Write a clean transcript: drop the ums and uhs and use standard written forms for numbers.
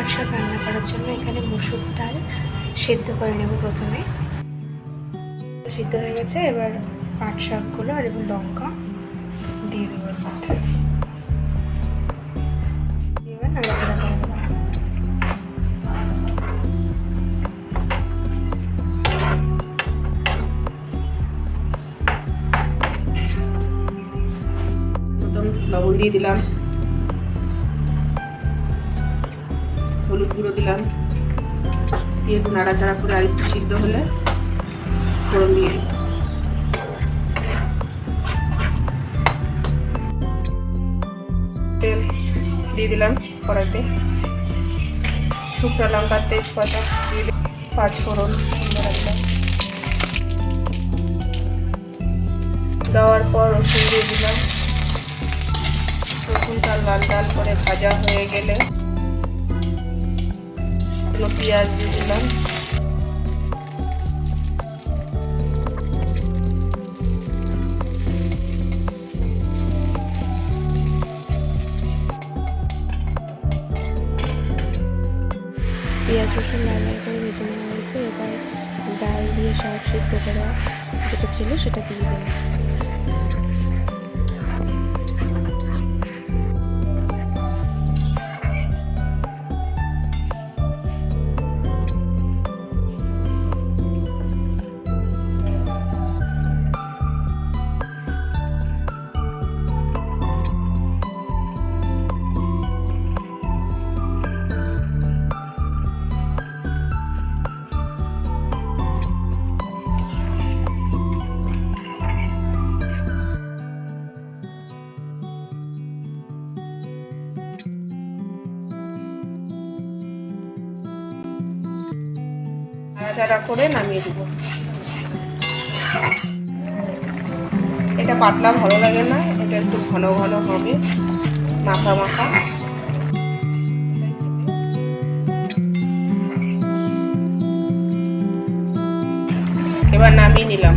পাট শাক রান্না করার জন্য এখানে মসুর ডাল সিদ্ধ করে নেব। প্রথমে সিদ্ধ হয়ে গেছে, এবার পাট শাকগুলো আর এবার লঙ্কা দিয়ে দেবো এর মধ্যে। এবার নাড়াচাড়া করে দেবো। লবণ দিয়ে দিলাম, হলুদ গুঁড়ো দিলাম, দিয়ে একটু নাড়াচাড়া করে আর একটু সিদ্ধ হলে ফোড়ন দিয়ে তেল দিয়ে দিলাম কড়াইতে, শুকনো লঙ্কা তেজপাতা দিয়ে পাঁচ ফোড়ন দিলাম, দেওয়ার পর রসুন দিয়ে দিলাম। রসুনটা লাল লাল করে ভাজা হয়ে গেলে পেঁয়াজ দিয়ে দিলাম, পেঁয়াজ রসুন লাল লাল করে ভেজে নেওয়া হয়েছে। এবার ডাল দিয়ে শাক সিদ্ধ করা যেটা ছিল সেটা দিয়ে দিলাম। নাড়াচাড়া করে নামিয়ে দেব। এটা পাতলা ভালো লাগে না, এটা একটু ঘন ঘন হবে, মাখা মাখা। এবার নামিয়ে নিলাম।